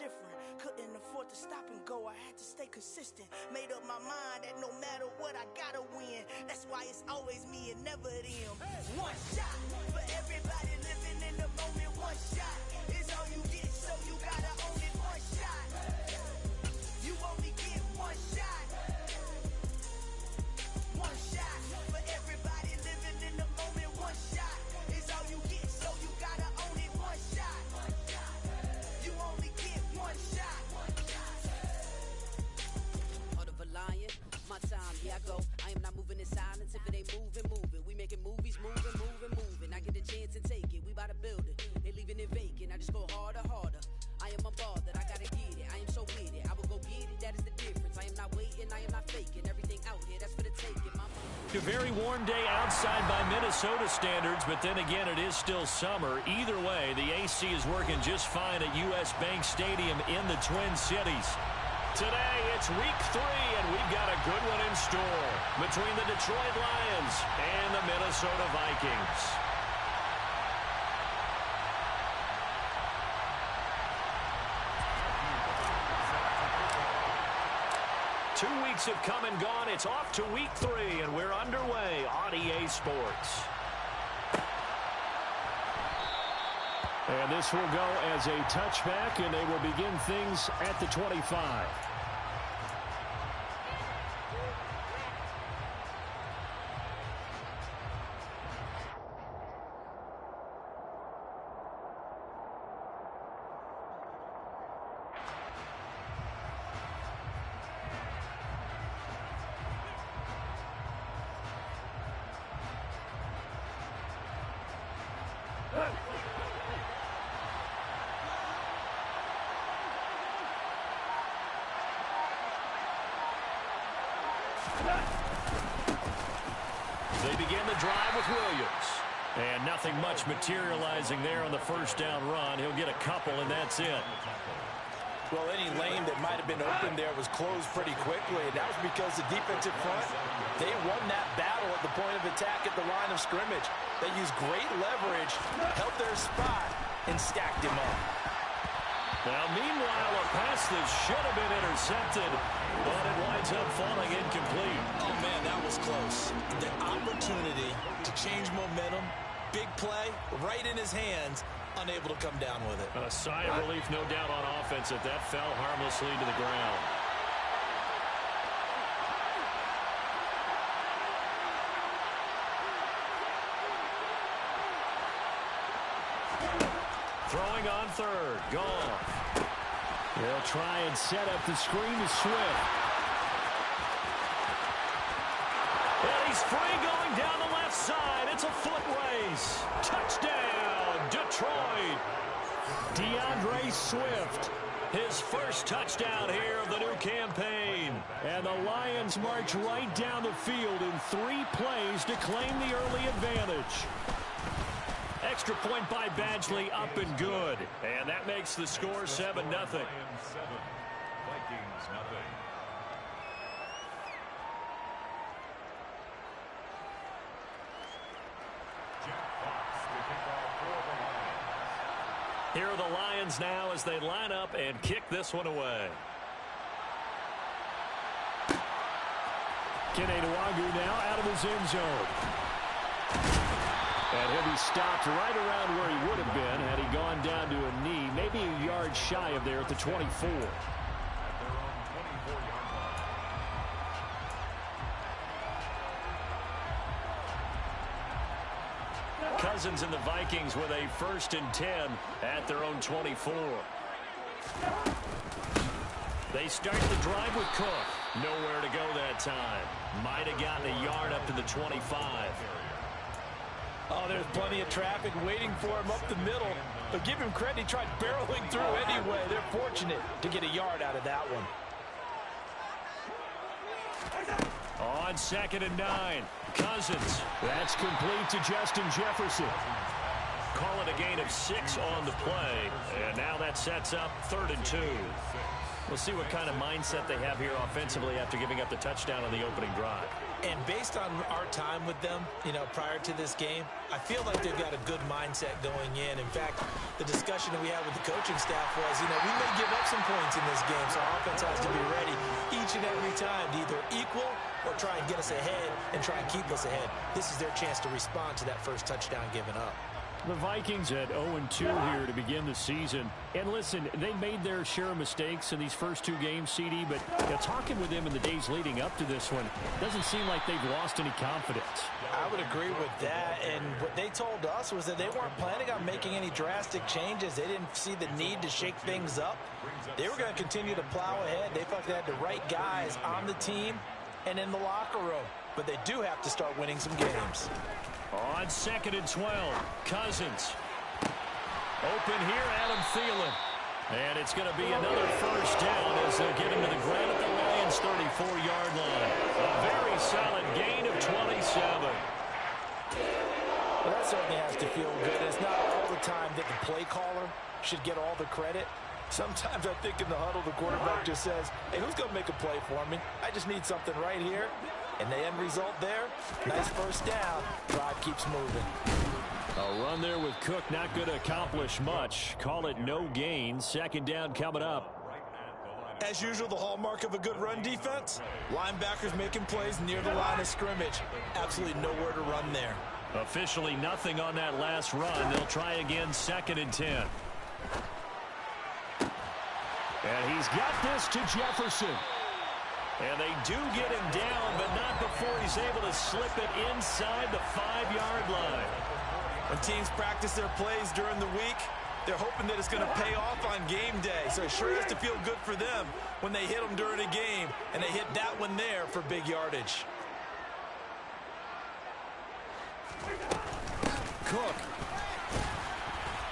different. Couldn't afford to stop and go, I had to stay consistent. Made up my mind that no matter what, I gotta win. That's why it's always me and never them. One shot for everybody living in the moment. One shot is all you get, so you gotta own it. One shot, you only get one shot. One shot for everybody living in the moment. One shot is all you get, so you gotta own it. One shot, you only get one shot. Heart of a lion, my time, here I go. I am not moving in silence. If it ain't moving, moving. We making movies, moving, moving, moving. I get a chance and take it. We bout to build it. They leaving it vacant. I just go harder, harder. I am unbothered. I gotta get it. I am so with it. I will go get it. That is the difference. I am not waiting. I am not faking. Everything out here, that's for the taking. A very warm day outside by Minnesota standards, but then again, it is still summer. Either way, the AC is working just fine at U.S. Bank Stadium in the Twin Cities. Today, it's week 3, and we've got a good one in store between the Detroit Lions and the Minnesota Vikings. 2 weeks have come and gone. It's off to week 3, and we're underway on EA Sports. And this will go as a touchback, and they will begin things at the 25. They begin the drive with Williams. And nothing much materializing there on the first down run. He'll get a couple, and that's it. Well, any lane that might have been open there was closed pretty quickly, and that was because the defensive front, they won that battle at the point of attack at the line of scrimmage. They used great leverage, held their spot, and stacked him up. Now, meanwhile, a pass that should have been intercepted, but it winds up falling incomplete. Oh, man, that was close. The opportunity to change momentum, big play, right in his hands, unable to come down with it. A sigh of relief, no doubt, on offense that that fell harmlessly to the ground. Throwing on third, Goff. They'll try and set up the screen to Swift. And he's free going down the left side. It's a foot race. Touchdown, Detroit. DeAndre Swift, his first touchdown here of the new campaign. And the Lions march right down the field in 3 plays to claim the early advantage. Extra point by Badgley, up and good. And that makes the score 7-0. Vikings, 0. Here are the Lions now as they line up and kick this one away. Kenny Nwagu now out of his end zone. And he'll be stopped right around where he would have been had he gone down to a knee, maybe a yard shy of there at the 24. Cousins and the Vikings with a 1st and 10 at their own 24. They start the drive with Cook. Nowhere to go that time. Might have gotten a yard up to the 25. Oh, there's plenty of traffic waiting for him up the middle. But give him credit, he tried barreling through anyway. They're fortunate to get a yard out of that one. On 2nd and 9, Cousins. That's complete to Justin Jefferson. Call it a gain of 6 on the play. And now that sets up 3rd and 2. We'll see what kind of mindset they have here offensively after giving up the touchdown on the opening drive. And based on our time with them, prior to this game, I feel like they've got a good mindset going in. In fact, the discussion that we had with the coaching staff was, we may give up some points in this game, so our offense has to be ready each and every time to either equal or try and get us ahead and try and keep us ahead. This is their chance to respond to that first touchdown given up. The Vikings at 0-2 here to begin the season. And listen, they made their share of mistakes in these first two games, CD, but talking with them in the days leading up to this one, doesn't seem like they've lost any confidence. I would agree with that, and what they told us was that they weren't planning on making any drastic changes. They didn't see the need to shake things up. They were going to continue to plow ahead. They felt they had the right guys on the team and in the locker room, but they do have to start winning some games. On 2nd and 12, Cousins. Open here, Adam Thielen. And it's going to be another first down as they'll get him to the ground at the Lions' 34-yard line. A very solid gain of 27. Well, that certainly has to feel good. It's not all the time that the play caller should get all the credit. Sometimes I think in the huddle, the quarterback just says, hey, who's going to make a play for me? I just need something right here. And the end result there, nice first down. Drive keeps moving. A run there with Cook not going to accomplish much. Call it no gain. 2nd down coming up. As usual, the hallmark of a good run defense, linebackers making plays near the line of scrimmage. Absolutely nowhere to run there. Officially nothing on that last run. They'll try again 2nd and 10. And he's got this to Jefferson. And they do get him down, but not before he's able to slip it inside the 5-yard line. When teams practice their plays during the week, they're hoping that it's going to pay off on game day. So it sure has to feel good for them when they hit them during a game, and they hit that one there for big yardage. Cook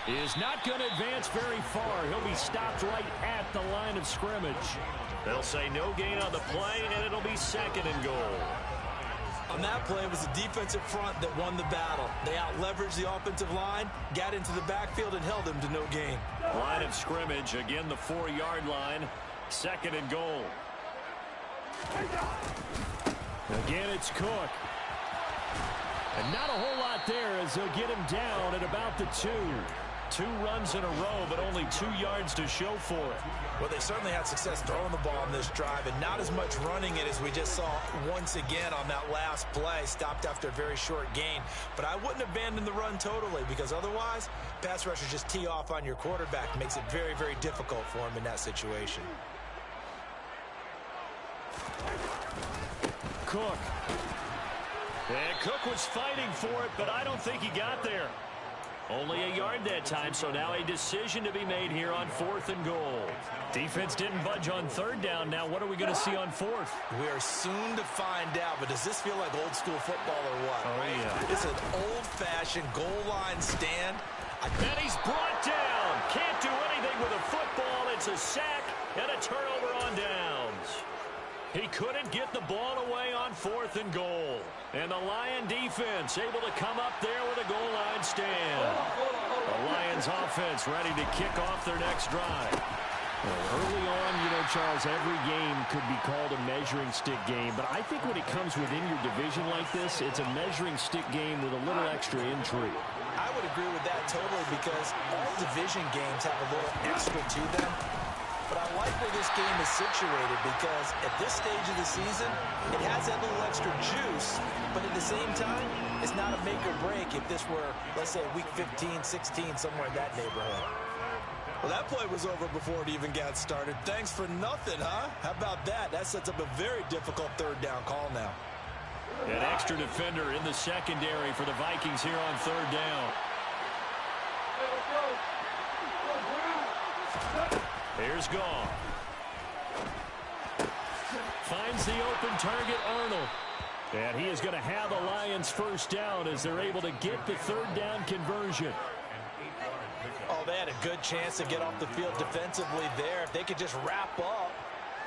is not going to advance very far. He'll be stopped right at the line of scrimmage. They'll say no gain on the play, and it'll be 2nd and goal. On that play, it was the defensive front that won the battle. They out-leveraged the offensive line, got into the backfield, and held him to no gain. Line of scrimmage, again the 4-yard line. 2nd and goal. Again, it's Cook. And not a whole lot there as they'll get him down at about the 2. 2 runs in a row, but only 2 yards to show for it. Well, they certainly had success throwing the ball on this drive, and not as much running it as we just saw once again on that last play. Stopped after a very short gain. But I wouldn't abandon the run totally, because otherwise, pass rushers just tee off on your quarterback. It makes it very, very difficult for him in that situation. Cook. And Cook was fighting for it, but I don't think he got there. Only a yard that time, so now a decision to be made here on 4th and goal. Defense didn't budge on 3rd down. Now what are we going to see on 4th? We are soon to find out, but does this feel like old school football or what? Oh, right? Yeah. It's an old-fashioned goal line stand. And he's brought down. Can't do anything with a football. It's a sack and a turnover on downs. He couldn't get the ball away on 4th and goal. And the Lion defense able to come up there with a goal line stand. The Lions offense ready to kick off their next drive. Well, early on, Charles, every game could be called a measuring stick game. But I think when it comes within your division like this, it's a measuring stick game with a little extra intrigue. I would agree with that totally, because all division games have a little extra to them. But I like where this game is situated, because at this stage of the season, it has that little extra juice, but at the same time, it's not a make or break if this were, let's say, week 15, 16, somewhere in that neighborhood. Well, that play was over before it even got started. Thanks for nothing, huh? How about that? That sets up a very difficult 3rd down call now. An extra defender in the secondary for the Vikings here on 3rd down. Here's Goff. Finds the open target, Arnold. And he is going to have the Lions first down as they're able to get the 3rd down conversion. Oh, they had a good chance to get off the field defensively there. If they could just wrap up,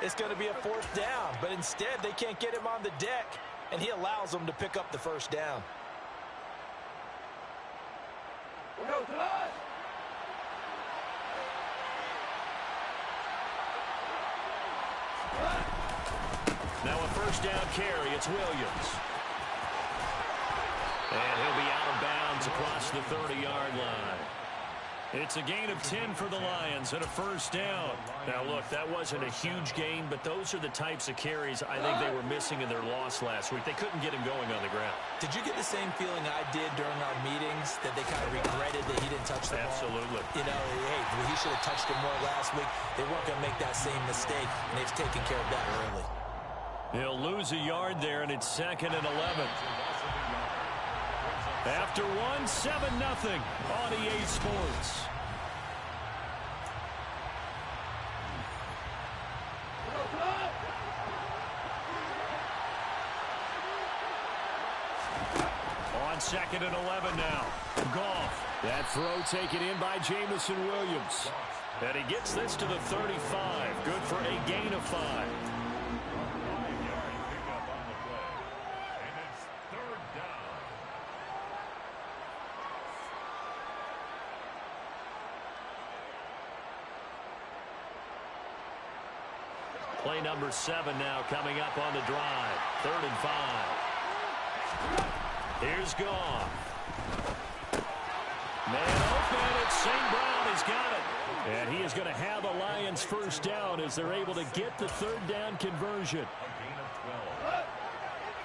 it's going to be a 4th down. But instead, they can't get him on the deck, and he allows them to pick up the first down. first down carry. It's Williams. And he'll be out of bounds across the 30-yard line. It's a gain of 10 for the Lions and a first down. Now, look, that wasn't a huge gain, but those are the types of carries I think they were missing in their loss last week. They couldn't get him going on the ground. Did you get the same feeling I did during our meetings, that they kind of regretted that he didn't touch the ball? Absolutely. You know, hey, he should have touched it more last week. They weren't going to make that same mistake, and they've taken care of that early. He'll lose a yard there, and it's 2nd and 11. After one, 7-0 on EA Sports. On 2nd and 11 now. Goff. That throw taken in by Jamison Williams. And he gets this to the 35. Good for a gain of 5. Play number 7 now coming up on the drive. 3rd and 5. Here's Goff. Man open. It's St. Brown. He's got it. And he is going to have a Lions first down as they're able to get the 3rd down conversion.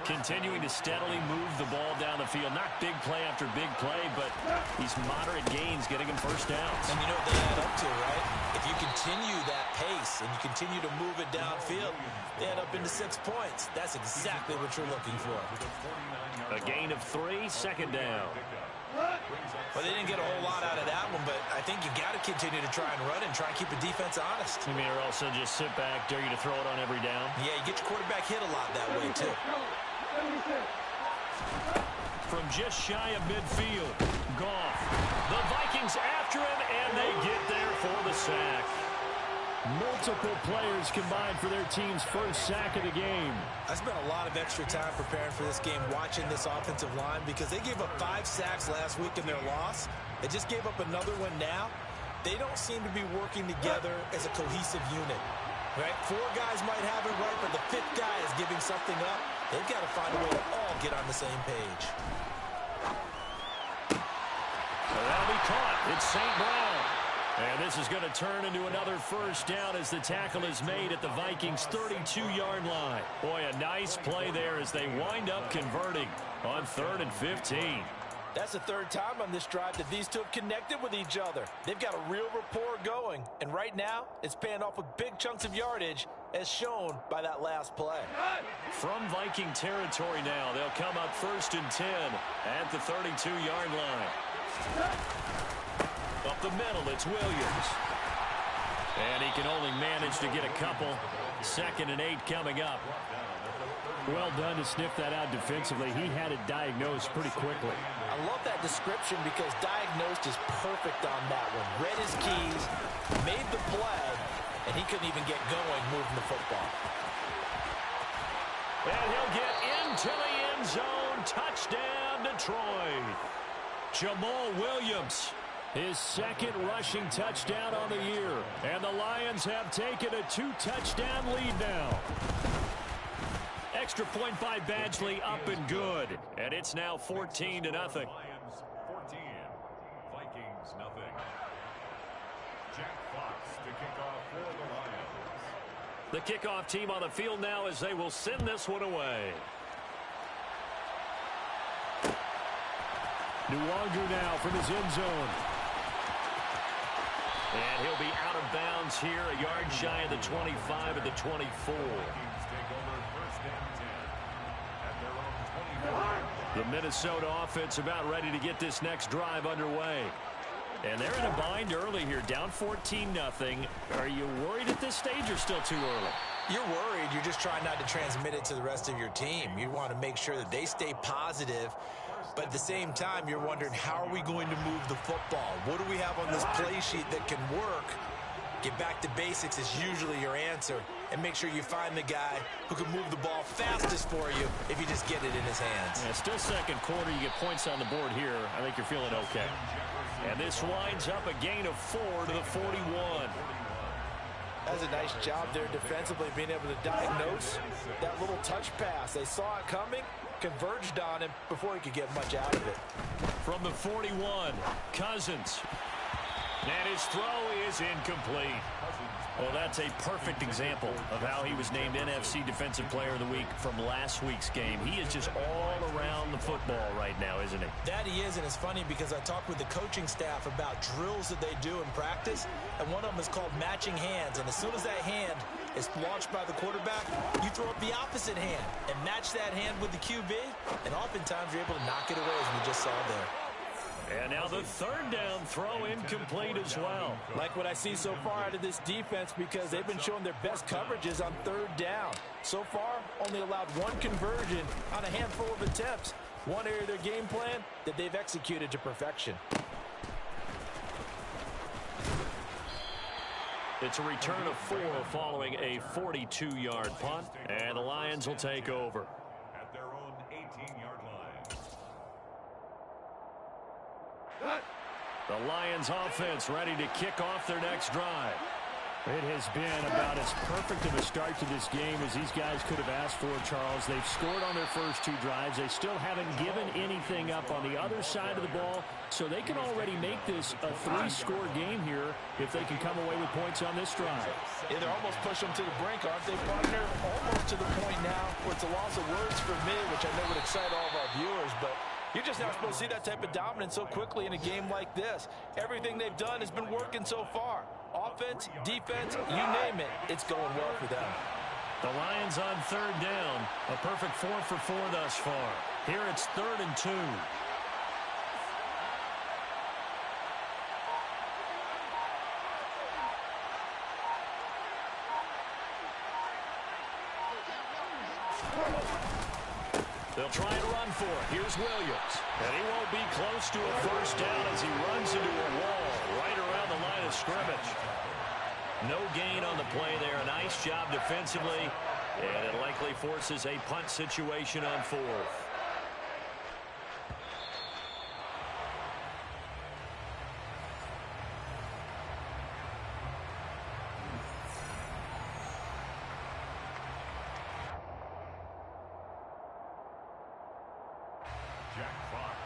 Continuing to steadily move the ball down the field. Not big play after big play, but these moderate gains getting him first downs. And you know what they add up to, right? If you continue that pace and you continue to move it downfield, they add up into 6 points. That's exactly what you're looking for. A gain of 3, 2nd down. Well, they didn't get a whole lot out of that one, but I think you got to continue to try and run and try and keep the defense honest. You mean, or also just sit back, dare you to throw it on every down? Yeah, you get your quarterback hit a lot that way, too. From just shy of midfield, Goff. The Vikings after him, and they get there for the sack. Multiple players combined for their team's first sack of the game. I spent a lot of extra time preparing for this game, watching this offensive line, because they gave up 5 sacks last week in their loss. They just gave up another one now. They don't seem to be working together as a cohesive unit. Right? 4 guys might have it right, but the 5th guy is giving something up. They've got to find a way to all get on the same page. That'll be caught. It's St. Brown. And this is going to turn into another first down as the tackle is made at the Vikings' 32-yard line. Boy, a nice play there as they wind up converting on 3rd and 15. That's the 3rd time on this drive that these two have connected with each other. They've got a real rapport going. And right now, it's paying off with big chunks of yardage, as shown by that last play. From Viking territory now, they'll come up 1st and 10 at the 32-yard line. Up the middle, it's Williams. And he can only manage to get a couple. 2nd and 8 coming up. Well done to sniff that out defensively. He had it diagnosed pretty quickly. I love that description because diagnosed is perfect on that one. Read his keys, made the play, and he couldn't even get going moving the football. And he'll get into the end zone. Touchdown, Detroit. Jamal Williams, his 2nd rushing touchdown on the year. And the Lions have taken a 2-touchdown lead now. Extra point by Badgley, up and good. And it's now 14-0. Lions 14, Vikings nothing. Jack Fox to kick off for the Lions. The kickoff team on the field now as they will send this one away. Nwangu now from his end zone. And he'll be out of bounds here, a yard shy of the 25 at the 24. The Minnesota offense about ready to get this next drive underway. And they're in a bind early here, down 14-0. Are you worried at this stage or still too early? You're worried. You're just trying not to transmit it to the rest of your team. You want to make sure that they stay positive. But at the same time, you're wondering, how are we going to move the football? What do we have on this play sheet that can work? Get back to basics is usually your answer. And make sure you find the guy who can move the ball fastest for you if you just get it in his hands. Yeah, still 2nd quarter. You get points on the board here. I think you're feeling okay. And this winds up a gain of 4 to the 41. That's a nice job there defensively, being able to diagnose that little touch pass. They saw it coming, converged on him before he could get much out of it. From the 41, Cousins. And his throw is incomplete. Well, that's a perfect example of how he was named NFC Defensive Player of the Week from last week's game. He is just all around the football right now, isn't he? That he is, and it's funny because I talked with the coaching staff about drills that they do in practice, and one of them is called matching hands. And as soon as that hand is launched by the quarterback, you throw up the opposite hand and match that hand with the QB, and oftentimes you're able to knock it away, as we just saw there. And now the third down throw incomplete as well. Like what I see so far out of this defense, because they've been showing their best coverages on third down. So far, only allowed one conversion on a handful of attempts. One area of their game plan that they've executed to perfection. It's a return of 4 following a 42-yard punt, and the Lions will take over. At their own 18-yard line. The Lions offense ready to kick off their next drive. It has been about as perfect of a start to this game as these guys could have asked for, Charles. They've scored on their first 2 drives. They still haven't given anything up on the other side of the ball, so they can already make this a 3-score game here if they can come away with points on this drive. Yeah, they're almost pushing them to the brink, aren't they, partner? Almost to the point now where it's a loss of words for me, which I know would excite all of our viewers, but you're just not supposed to see that type of dominance so quickly in a game like this. Everything they've done has been working so far. Offense, defense, you name it, it's going well for them. The Lions on third down. A perfect 4 for 4 thus far. Here it's 3rd and 2. They'll try to run for it. Here's Williams. And he won't be close to a first down as he runs into a wall right around the line of scrimmage. No gain on the play there. Nice job defensively. And it likely forces a punt situation on 4th.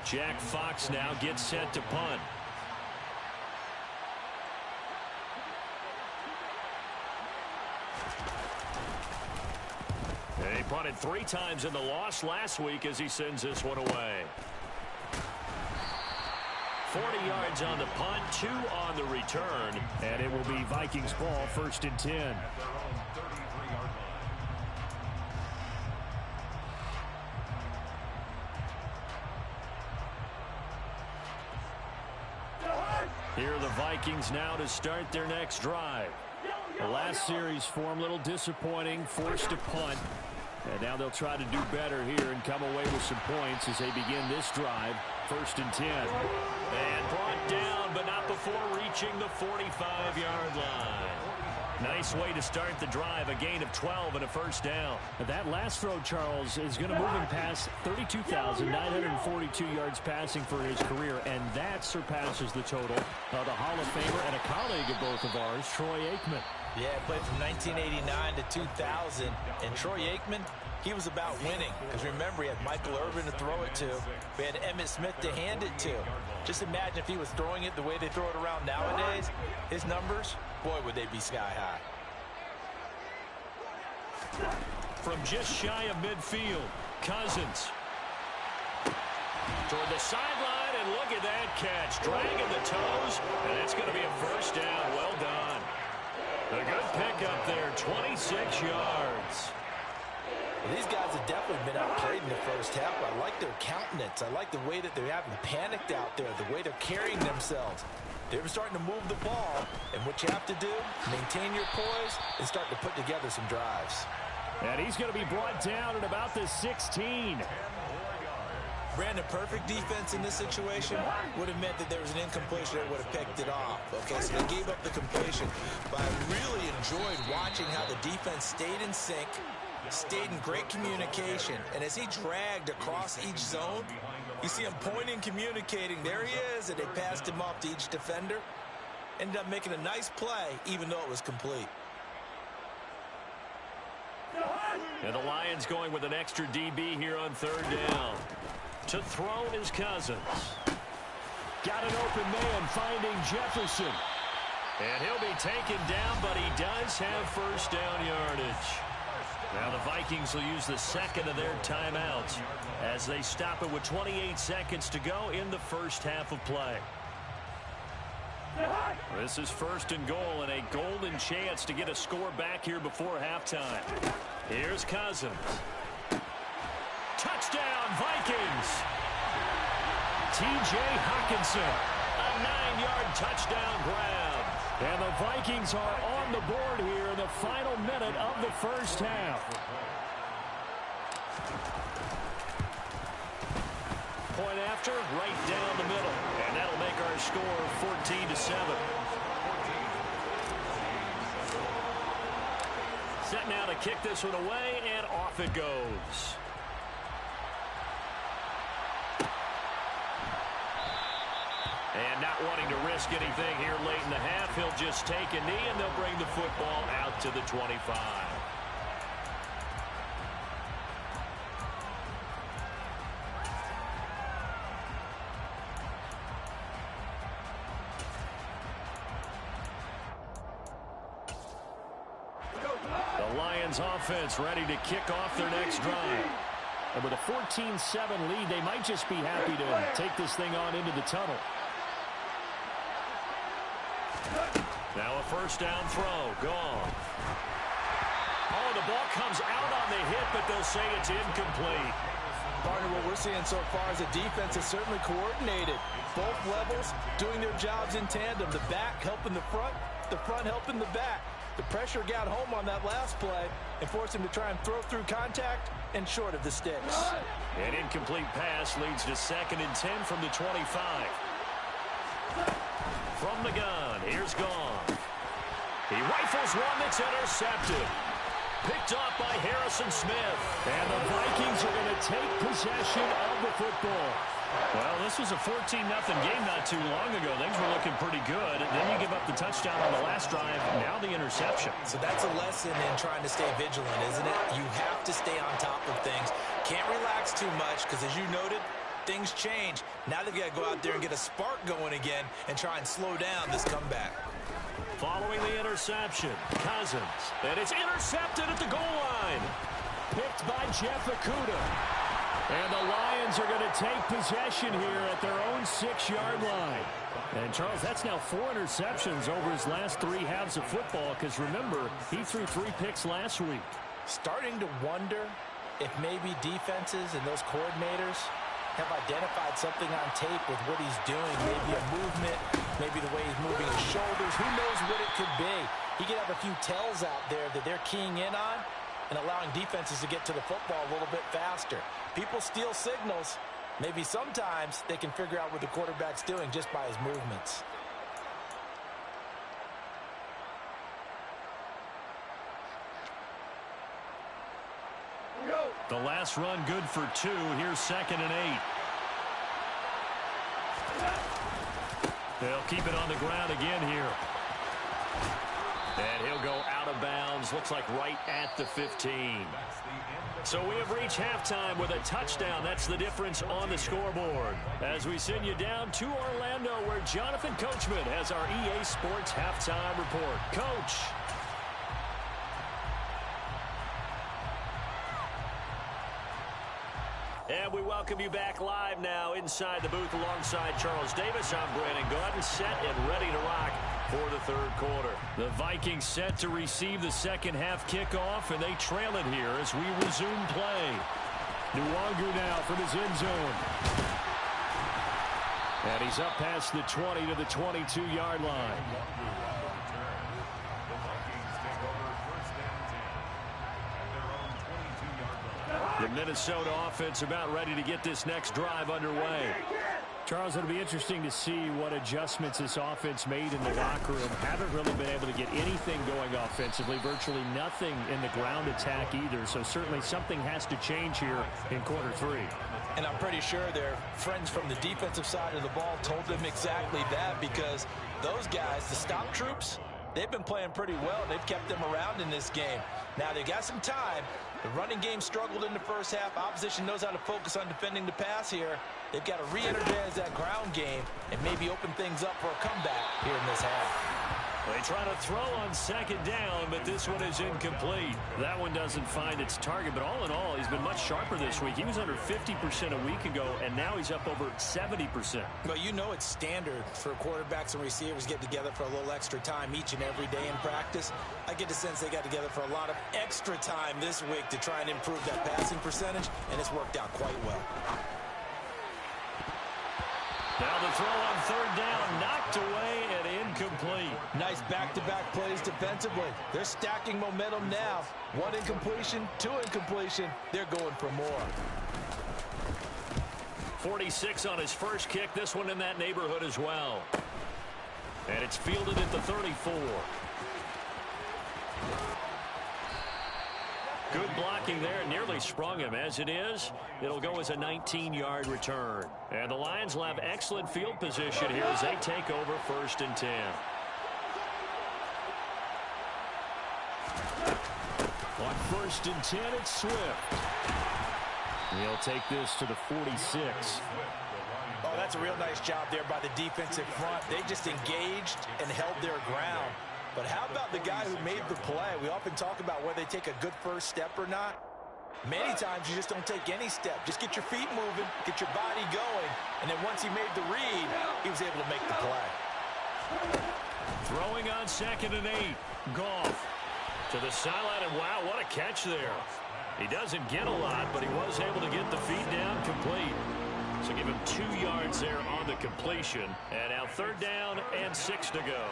Jack Fox now gets set to punt. And he punted 3 times in the loss last week as he sends this one away. 40 yards on the punt, 2 on the return. And it will be Vikings ball, 1st and 10. At their own 33-yard line. Here are the Vikings now to start their next drive. The last series form a little disappointing, forced to punt. And now they'll try to do better here and come away with some points as they begin this drive. 1st and 10. And brought down, but not before reaching the 45-yard line. Nice way to start the drive. A gain of 12 and a first down. That last throw, Charles, is going to move him past 32,942 yards passing for his career, and that surpasses the total of the Hall of Famer and a colleague of both of ours, Troy Aikman. Yeah, played from 1989 to 2000, and Troy Aikman, he was about winning. Because remember, he had Michael Irvin to throw it to. We had Emmitt Smith to hand it to. Just imagine if he was throwing it the way they throw it around nowadays. His numbers, boy, would they be sky high. From just shy of midfield, Cousins. Toward the sideline, and look at that catch. Dragging the toes, and it's going to be a first down. Well done. A good pickup there, 26 yards. These guys have definitely been outplayed in the first half. I like their countenance. I like the way that they're having panicked out there, the way they're carrying themselves. They're starting to move the ball, and what you have to do, maintain your poise and start to put together some drives. And he's going to be brought down at about the 16. Brandon, perfect defense in this situation would have meant that there was an incompletion that would have picked it off. Okay, so they gave up the completion. But I really enjoyed watching how the defense stayed in sync, stayed in great communication. And as he dragged across each zone, you see him pointing, communicating. There he is, and they passed him off to each defender. Ended up making a nice play, even though it was complete. And the Lions going with an extra DB here on third down. To throw is Cousins. Got an open man finding Jefferson. And he'll be taken down, but he does have first down yardage. Now the Vikings will use the second of their timeouts as they stop it with 28 seconds to go in the first half of play. This is first and goal and a golden chance to get a score back here before halftime. Here's Cousins. Touchdown, Vikings! T.J. Hockenson, a 9-yard touchdown grab. And the Vikings are on the board here in the final minute of the first half. Point after, right down the middle. And that'll make our score 14-7. Set now to kick this one away, and off it goes. And not wanting to risk anything here late in the half, he'll just take a knee, and they'll bring the football out to the 25. The Lions offense ready to kick off their next drive. And with a 14-7 lead, they might just be happy to take this thing on into the tunnel. Now a first down throw. Gone. Oh, the ball comes out on the hit, but they'll say it's incomplete. Partner, what we're seeing so far is the defense is certainly coordinated. Both levels doing their jobs in tandem. The back helping the front helping the back. The pressure got home on that last play and forced him to try and throw through contact and short of the sticks. An incomplete pass leads to 2nd and 10 from the 25. From the gun, here's Gone. He rifles one that's intercepted. Picked off by Harrison Smith. And the Vikings are going to take possession of the football. Well, this was a 14-0 game not too long ago. Things were looking pretty good. And then you give up the touchdown on the last drive. Now the interception. So that's a lesson in trying to stay vigilant, isn't it? You have to stay on top of things. Can't relax too much because, as you noted, things change. Now they've got to go out there and get a spark going again and try and slow down this comeback. Following the interception, Cousins. And it's intercepted at the goal line. Picked by Jeff Okudah. And the Lions are going to take possession here at their own 6-yard line. And, Charles, that's now 4 interceptions over his last 3 halves of football because, remember, he threw 3 picks last week. Starting to wonder if maybe defenses and those coordinators have identified something on tape with what he's doing. Maybe a movement, maybe the way he's moving his shoulders. Who knows what it could be? He could have a few tells out there that they're keying in on and allowing defenses to get to the football a little bit faster. People steal signals. Maybe sometimes they can figure out what the quarterback's doing just by his movements. The last run good for 2. Here's 2nd and 8. They'll keep it on the ground again here. And he'll go out of bounds. Looks like right at the 15. So we have reached halftime with a touchdown. That's the difference on the scoreboard. As we send you down to Orlando, where Jonathan Coachman has our EA Sports halftime report. Coach. And we welcome you back live now inside the booth alongside Charles Davis. I'm Brandon Gaudin, set and ready to rock for the third quarter. The Vikings set to receive the second half kickoff, and they trail it here as we resume play. Nwangu now from his end zone. And he's up past the 20 to the 22-yard line. The Minnesota offense about ready to get this next drive underway. Charles, it'll be interesting to see what adjustments this offense made in the locker room. Haven't really been able to get anything going offensively, virtually nothing in the ground attack either. So certainly something has to change here in quarter 3. And I'm pretty sure their friends from the defensive side of the ball told them exactly that, because those guys, the stop troops, they've been playing pretty well. They've kept them around in this game. Now, they've got some time, The running game struggled in the first half. Opposition knows how to focus on defending the pass here. They've got to re-energize that ground game and maybe open things up for a comeback here in this half. They try to throw on second down, but this one is incomplete. That one doesn't find its target, but all in all, he's been much sharper this week. He was under 50% a week ago, and now he's up over 70%. Well, you know it's standard for quarterbacks and receivers get together for a little extra time each and every day in practice. I get the sense they got together for a lot of extra time this week to try and improve that passing percentage, and it's worked out quite well. Now the throw on third down, knocked away and incomplete. Nice back-to-back plays defensively. They're stacking momentum now. 1 incompletion, 2 incompletion. They're going for more. 46 on his first kick. This one in that neighborhood as well. And it's fielded at the 34. Good blocking there, nearly sprung him. As it is, it'll go as a 19-yard return. And the Lions will have excellent field position here as they take over 1st and 10. On 1st and 10, it's Swift. He'll take this to the 46. Oh, that's a real nice job there by the defensive front. They just engaged and held their ground. But how about the guy who made the play? We often talk about whether they take a good first step or not. Many times you just don't take any step. Just get your feet moving, get your body going, and then once he made the read, he was able to make the play. Throwing on 2nd and 8. Goff to the sideline, and wow, what a catch there. He doesn't get a lot, but he was able to get the feet down complete. So give him 2 yards there on the completion. And now 3rd down and 6 to go.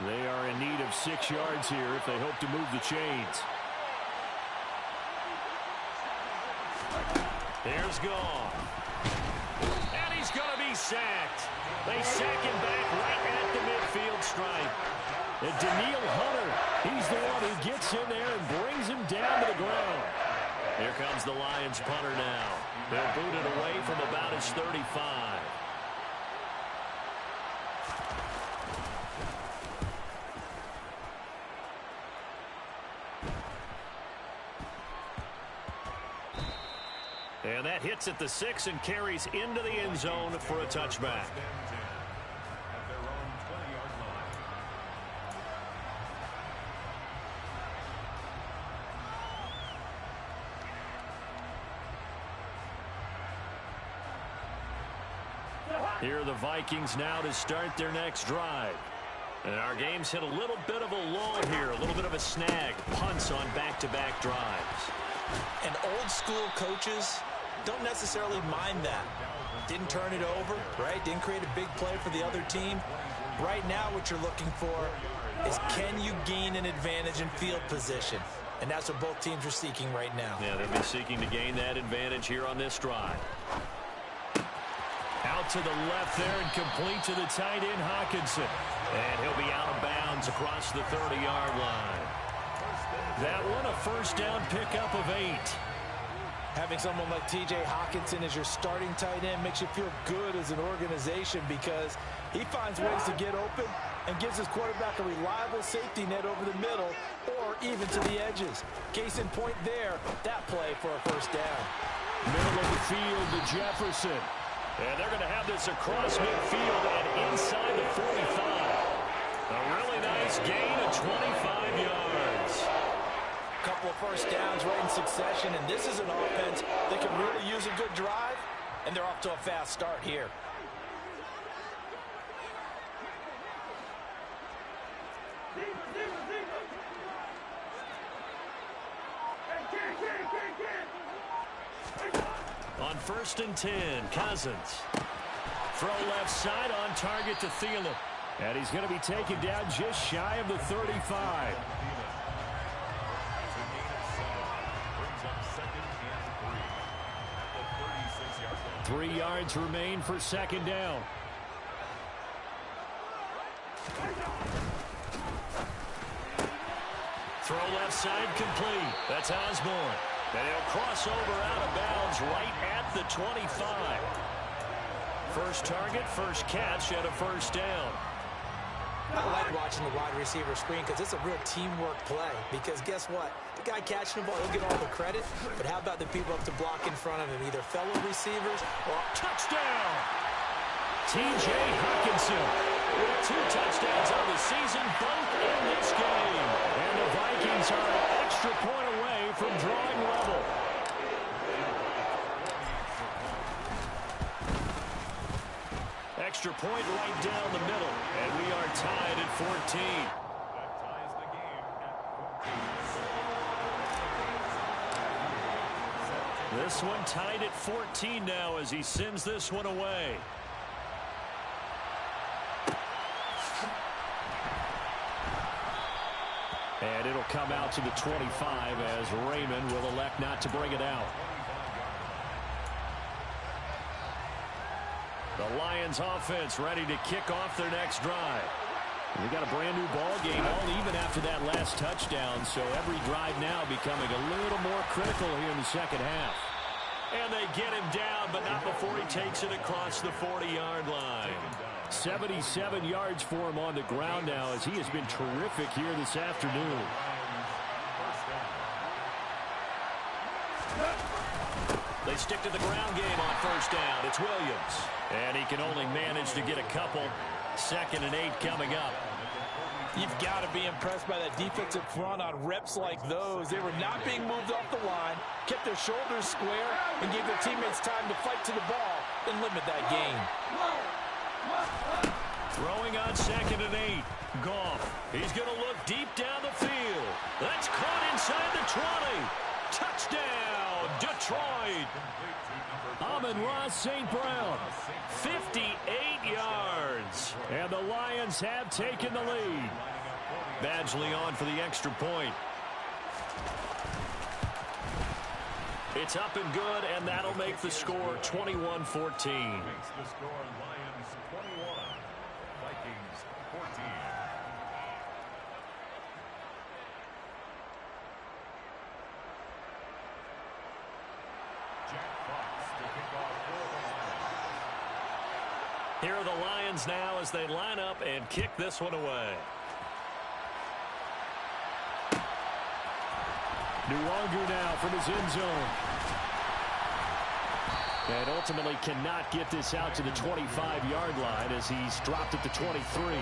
They are in need of 6 yards here if they hope to move the chains. Here's Goff. And he's going to be sacked. They sack him back right at the midfield stripe. And Daniil Hunter, he's the one who gets in there and brings him down to the ground. Here comes the Lions punter now. They'll boot it away from about his 35. And that hits at the 6 and carries into the end zone for a touchback. Here are the Vikings now to start their next drive. And our game's hit a little bit of a lull here, a little bit of a snag. Punts on back-to-back drives. And old school coaches don't necessarily mind that. Didn't turn it over, right? Didn't create a big play for the other team. Right now what you're looking for is can you gain an advantage in field position? And that's what both teams are seeking right now. Yeah, they'll be seeking to gain that advantage here on this drive. Out to the left there and complete to the tight end, Hawkinson. And he'll be out of bounds across the 30-yard line. That one a first down pickup of 8. Having someone like T.J. Hawkinson as your starting tight end makes you feel good as an organization because he finds ways to get open and gives his quarterback a reliable safety net over the middle or even to the edges. Case in point there, that play for a first down. Middle of the field to Jefferson. And they're going to have this across midfield and inside the 45. A really nice gain of 25 yards. Couple of first downs right in succession, and this is an offense that can really use a good drive, and they're off to a fast start here. On 1st and 10, Cousins. Throw left side on target to Thielen. And he's going to be taken down just shy of the 35. 3 yards remain for 2nd down. Throw left side complete. That's Osborne. And he'll cross over out of bounds right at the 25. First target, first catch, and a first down. I like watching the wide receiver screen because it's a real teamwork play. Because guess what? The guy catching the ball, he'll get all the credit. But how about the people up to block in front of him? Either fellow receivers or... Touchdown! T.J. Hawkinson with 2 touchdowns on the season, both in this game. And the Vikings are an extra point away from drawing level. Extra point right down the middle, and we are tied at 14. That ties the game at 14. This one tied at 14 now as he sends this one away. And it'll come out to the 25 as Raymond will elect not to bring it out. The Lions offense ready to kick off their next drive. We got a brand new ball game all even after that last touchdown, so every drive now becoming a little more critical here in the second half. And they get him down, but not before he takes it across the 40-yard line. 77 yards for him on the ground now as he has been terrific here this afternoon. They stick to the ground game on first down. It's Williams. And he can only manage to get a couple. 2nd and 8 coming up. You've got to be impressed by that defensive front on reps like those. They were not being moved off the line, kept their shoulders square, and gave their teammates time to fight to the ball and limit that gain. Throwing on 2nd and 8. Goff. He's going to look deep down the field. That's caught inside the 20. Touchdown, Detroit. Amon-Ra St. Brown. 58 yards. And the Lions have taken the lead. Badgley on for the extra point. It's up and good, and that'll make the score 21-14. Makes the score Lions 21, Vikings 14. Jack Fox to kick off for the Lions. Here are the Lions now as they line up and kick this one away. Nwangu now from his end zone. And ultimately cannot get this out to the 25-yard line as he's dropped at the 23. First down 10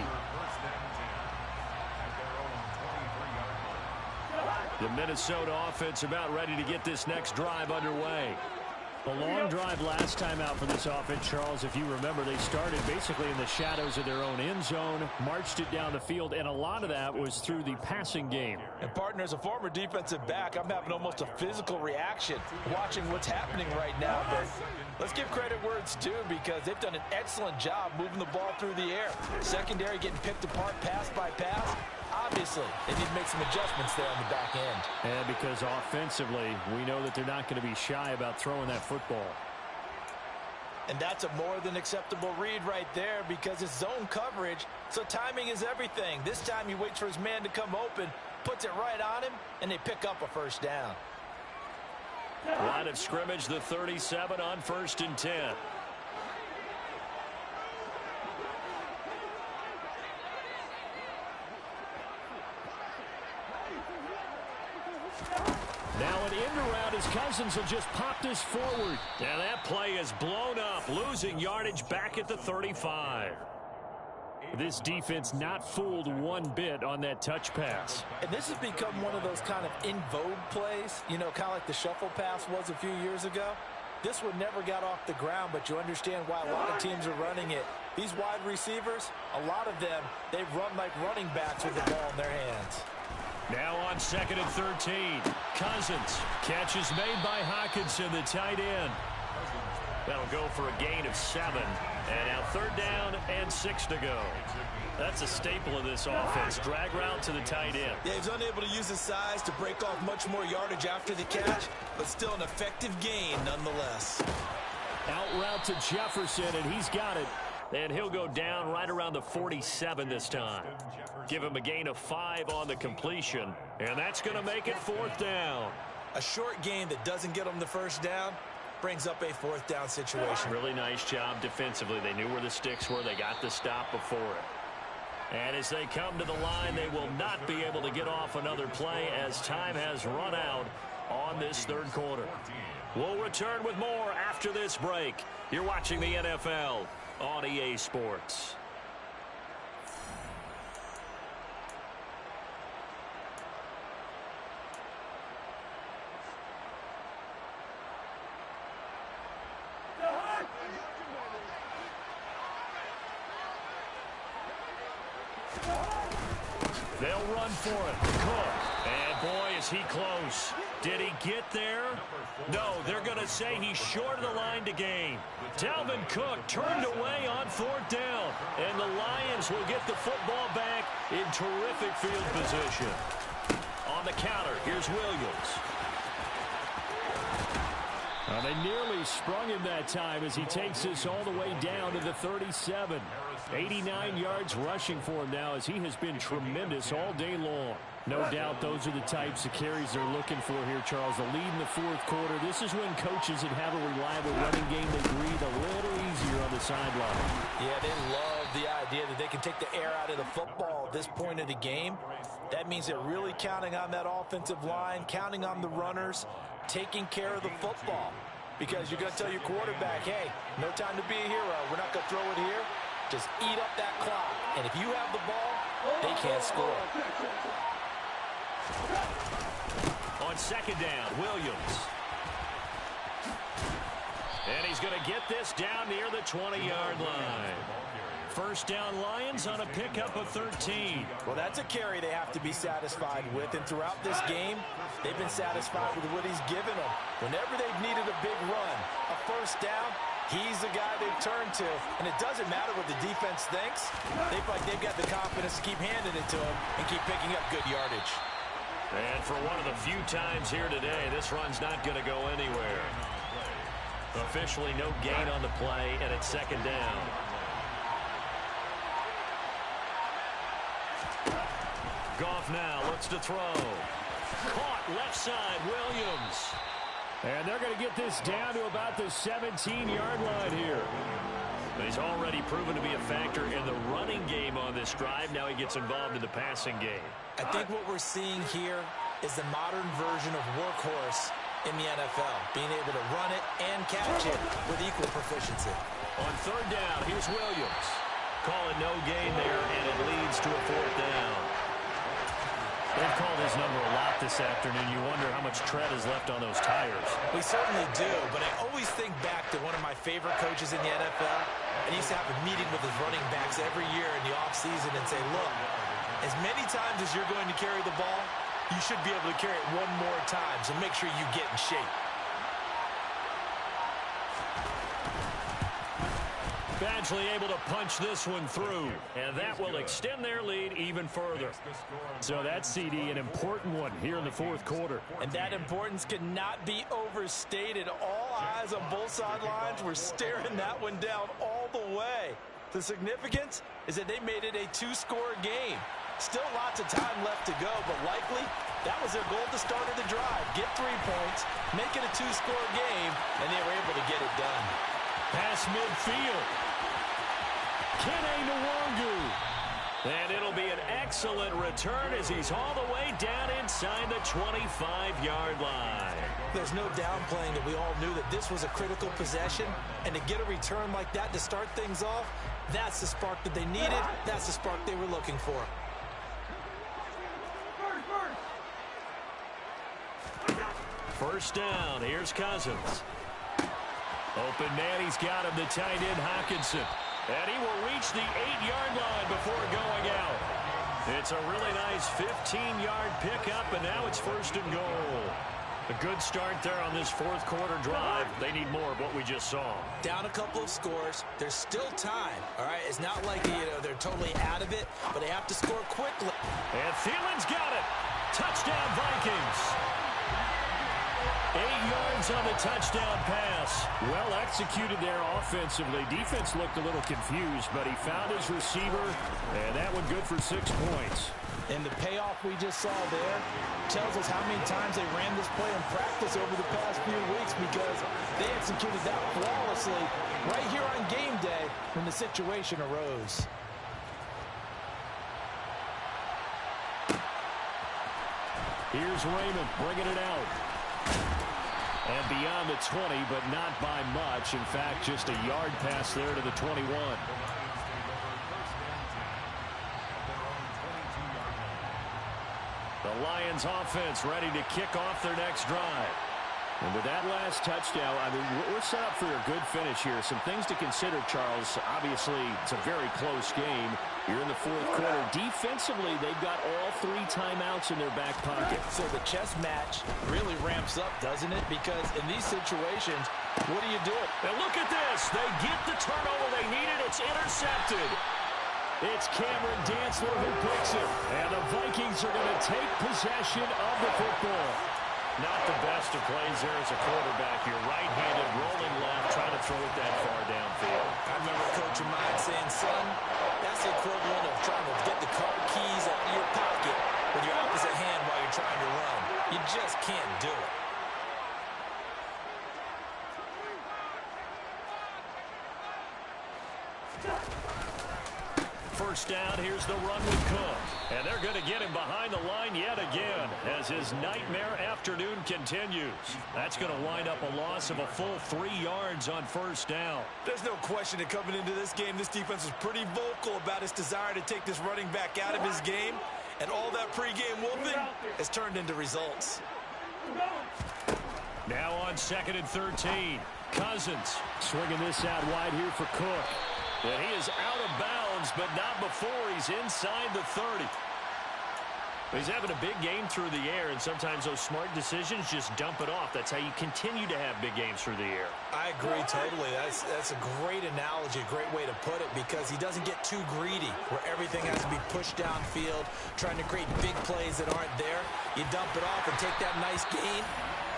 at their own 23-yard line. The Minnesota offense about ready to get this next drive underway. A long drive last time out for this offense, Charles. If you remember, they started basically in the shadows of their own end zone, marched it down the field, and a lot of that was through the passing game. And partner, as a former defensive back, I'm having almost a physical reaction watching what's happening right now. But let's give credit where it's due because they've done an excellent job moving the ball through the air. Secondary getting picked apart pass by pass. Obviously, they need to make some adjustments there on the back end. And because offensively, we know that they're not going to be shy about throwing that football. And that's a more than acceptable read right there because it's zone coverage, so timing is everything. This time he waits for his man to come open, puts it right on him, and they pick up a first down. Line of scrimmage, the 37 on 1st and 10. Now an end around as Cousins will just pop this forward. Now that play is blown up, losing yardage back at the 35. This defense not fooled one bit on that touch pass. And this has become one of those kind of in vogue plays, you know, kind of like the shuffle pass was a few years ago. This one never got off the ground, but you understand why a lot of teams are running it. These wide receivers, a lot of them, they run like running backs with the ball in their hands. Now on 2nd and 13. Cousins. Catch is made by Hawkinson, the tight end. That'll go for a gain of 7. And now 3rd down and 6 to go. That's a staple of this offense. Drag route to the tight end. Yeah, he's unable to use his size to break off much more yardage after the catch, but still an effective gain nonetheless. Out route to Jefferson, and he's got it. And he'll go down right around the 47 this time. Give him a gain of 5 on the completion. And that's going to make it 4th down. A short gain that doesn't get him the first down brings up a 4th down situation. Really nice job defensively. They knew where the sticks were. They got the stop before it. And as they come to the line, they will not be able to get off another play as time has run out on this third quarter. We'll return with more after this break. You're watching the NFL on EA Sports. They'll run for it. Cook. And boy, is he close. Did he get there? No, they're going to say he's short of the line to gain. Dalvin Cook turned away on fourth down. And the Lions will get the football back in terrific field position. On the counter, here's Williams. They nearly sprung him that time as he takes this all the way down to the 37. 89 yards rushing for him now as he has been tremendous all day long. No doubt those are the types of carries they're looking for here, Charles. The lead in the fourth quarter. This is when coaches that have a reliable running game, they breathe a little easier on the sideline. Yeah, they love the idea that they can take the air out of the football at this point of the game. That means they're really counting on that offensive line, counting on the runners, taking care of the football. Because you're going to tell your quarterback, hey, no time to be a hero. We're not going to throw it here. Just eat up that clock. And if you have the ball, they can't score. On second down, Williams. And he's going to get this down near the 20-yard line. First down Lions on a pickup of 13. Well, that's a carry they have to be satisfied with. And throughout this game, they've been satisfied with what he's given them. Whenever they've needed a big run, a first down, he's the guy they've turned to. And it doesn't matter what the defense thinks. They feel like they've got the confidence to keep handing it to him and keep picking up good yardage. And for one of the few times here today, this run's not going to go anywhere. Officially no gain on the play, and it's second down. Goff now looks to throw. Caught left side, Williams. And they're going to get this down to about the 17-yard line here. He's already proven to be a factor in the running game on this drive. Now he gets involved in the passing game. I think what we're seeing here is the modern version of workhorse in the NFL, being able to run it and catch it with equal proficiency. On third down, here's Williams. Call it no gain there, and it leads to a fourth down. They've called his number a lot this afternoon. You wonder how much tread is left on those tires. We certainly do, but I always think back to one of my favorite coaches in the NFL. And he used to have a meeting with his running backs every year in the offseason and say, look, as many times as you're going to carry the ball, you should be able to carry it one more time, so make sure you get in shape. Badgley able to punch this one through, and that will extend their lead even further. So that's, CD, an important one here in the fourth quarter. And that importance cannot be overstated. All eyes on both sidelines were staring that one down all the way. The significance is that they made it a two-score game. Still lots of time left to go, but likely that was their goal at the start of the drive. Get 3 points, make it a two-score game, and they were able to get it done. Pass midfield. Kene Nwangu. And it'll be an excellent return as he's all the way down inside the 25-yard line. There's no downplaying that we all knew that this was a critical possession, and to get a return like that to start things off, that's the spark that they needed. That's the spark they were looking for. First down, here's Cousins. Open man, he's got him, the tight end Hockenson. And he will reach the 8-yard line before going out. It's a really nice 15-yard pickup, and now it's first and goal. A good start there on this fourth quarter drive. They need more of what we just saw. Down a couple of scores. There's still time, all right? It's not like, they're totally out of it, but they have to score quickly. And Thielen's got it. Touchdown, Vikings. 8 yards on the touchdown pass. Well executed there offensively. Defense looked a little confused, but he found his receiver, and that one good for 6 points. And the payoff we just saw there tells us how many times they ran this play in practice over the past few weeks, because they executed that flawlessly right here on game day when the situation arose. Here's Raymond bringing it out. And beyond the 20, but not by much. In fact, just a yard pass there to the 21. The Lions offense ready to kick off their next drive. And with that last touchdown, I mean, we're set up for a good finish here. Some things to consider, Charles. Obviously, it's a very close game. You're in the fourth quarter. Defensively, they've got all 3 timeouts in their back pocket. So the chess match really ramps up, doesn't it? Because in these situations, what do you do? And look at this. They get the turnover they needed. It's intercepted. It's Cameron Dantzler who picks it. And the Vikings are going to take possession of the football. Not the best of plays there as a quarterback. You're right-handed, rolling left, trying to throw it that far downfield. I remember a coach of mine saying, son, that's the equivalent of trying to get the car keys out of your pocket with your opposite hand while you're trying to run. You just can't do it. First down, here's the run with Cook. And they're going to get him behind the line yet again as his nightmare afternoon continues. That's going to wind up a loss of a full 3 yards on first down. There's no question that coming into this game, this defense was pretty vocal about its desire to take this running back out of his game. And all that pregame whooping has turned into results. Now on 2nd and 13. Cousins swinging this out wide here for Cook. And he is out of bounds, but not before he's inside the 30. He's having a big game through the air, and sometimes those smart decisions just dump it off. That's how you continue to have big games through the air. I agree totally. That's a great analogy, a great way to put it, because he doesn't get too greedy where everything has to be pushed downfield, trying to create big plays that aren't there. You dump it off and take that nice gain,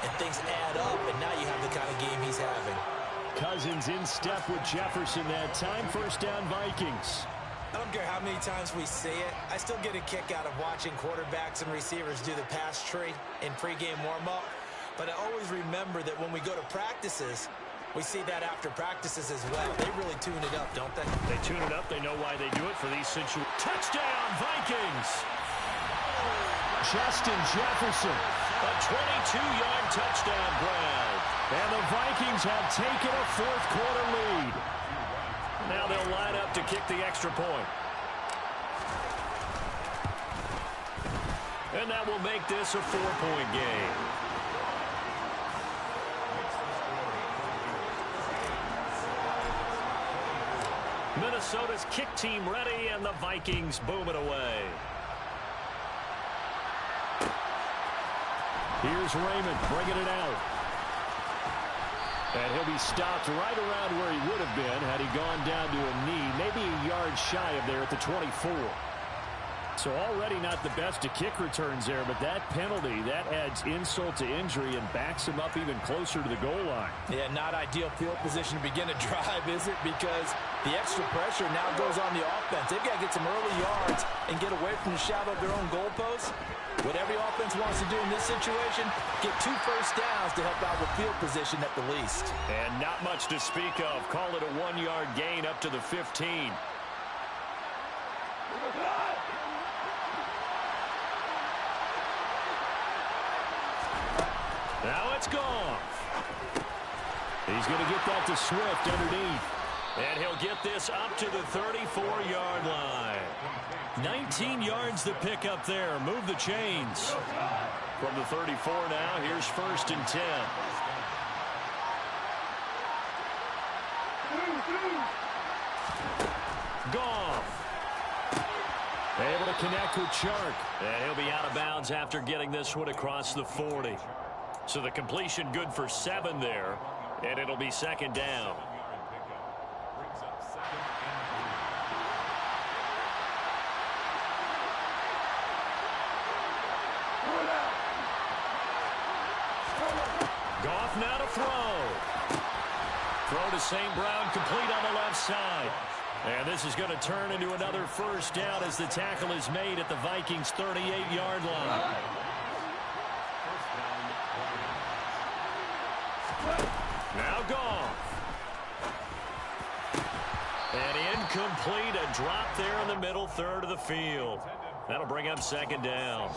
and things add up, and now you have the kind of game he's having. Cousins in step with Jefferson that time. First down, Vikings. I don't care how many times we say it. I still get a kick out of watching quarterbacks and receivers do the pass tree in pregame warm-up. But I always remember that when we go to practices, we see that after practices as well. They really tune it up, don't they? They tune it up. They know why they do it for these situations. Touchdown, Vikings! Justin Jefferson. A 22-yard touchdown grab. And the Vikings have taken a fourth quarter lead. Now they'll line up to kick the extra point. And that will make this a 4-point game. Minnesota's kick team ready, and the Vikings boom it away. Here's Raymond bringing it out. And he'll be stopped right around where he would have been had he gone down to a knee, maybe a yard shy of there at the 24. So already not the best of kick returns there, but that penalty, that adds insult to injury and backs him up even closer to the goal line. Yeah, not ideal field position to begin a drive, is it? Because the extra pressure now goes on the offense. They've got to get some early yards and get away from the shadow of their own goalposts. What every offense wants to do in this situation, get 2 first downs to help out with field position at the least. And not much to speak of. Call it a 1-yard gain up to the 15. Now it's gone. He's going to get that to Swift underneath. And he'll get this up to the 34-yard line. 19 yards to pick up there. Move the chains. From the 34 now, here's 1st and 10. Goff. Able to connect with Chark. And he'll be out of bounds after getting this one across the 40. So the completion good for 7 there. And it'll be 2nd down. Goff now to throw. Throw to St. Brown, complete on the left side. And this is going to turn into another first down as the tackle is made at the Vikings' 38-yard line. Now Goff. And incomplete, a drop there in the middle third of the field. That'll bring up 2nd down.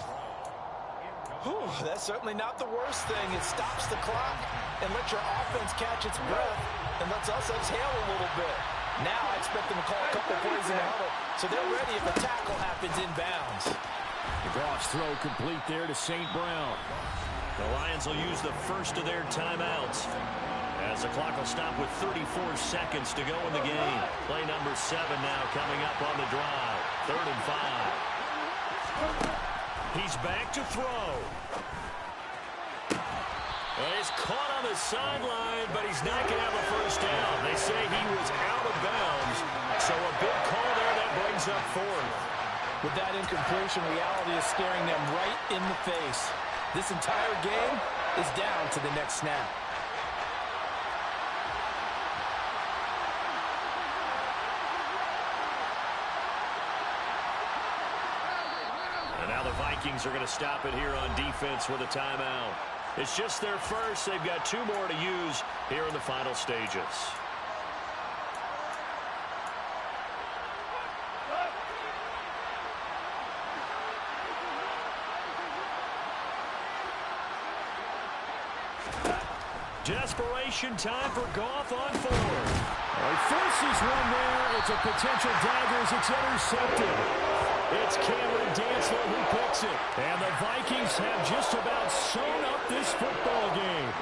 Whew, that's certainly not the worst thing. It stops the clock and lets your offense catch its breath and lets us exhale a little bit. Now I expect them to call a couple plays in the huddle, so they're ready if a tackle happens inbounds. The Goff's throw complete there to St. Brown. The Lions will use the first of their timeouts, as the clock will stop with 34 seconds to go in the game. Play number 7 now coming up on the drive. 3rd and 5. He's back to throw. Well, he's caught on the sideline, but he's not going to have a first down. They say he was out of bounds, so a big call there that brings up 4th. With that incompletion, reality is staring them right in the face. This entire game is down to the next snap. And now the Vikings are going to stop it here on defense with a timeout. It's just their first. They've got 2 more to use here in the final stages. Desperation time for Goff on 4. He forces one there. It's a potential dagger as it's intercepted. It's Cameron Dantzler who picks it. And the Vikings have just about sewn up this football game.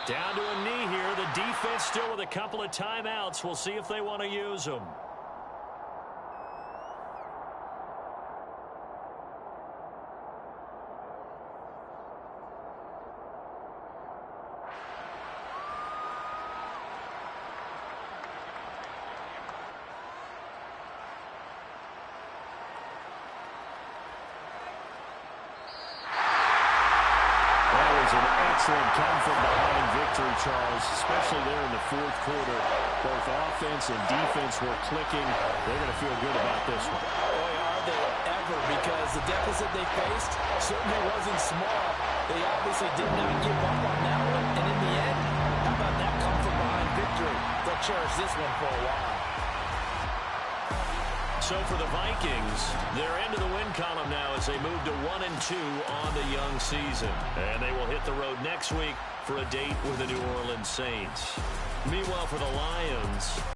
Down to a knee here. The defense still with a couple of timeouts. We'll see if they want to use them. Excellent come-from-behind victory, Charles, especially there in the 4th quarter. Both offense and defense were clicking. They're going to feel good about this one. Boy, are they ever, because the deficit they faced certainly wasn't small. They obviously did not give up on that one, and in the end, how about that come-from-behind victory? They'll cherish this one for a while. So for the Vikings, they're into the win column now as they move to 1-2 on the young season. And they will hit the road next week for a date with the New Orleans Saints. Meanwhile, for the Lions,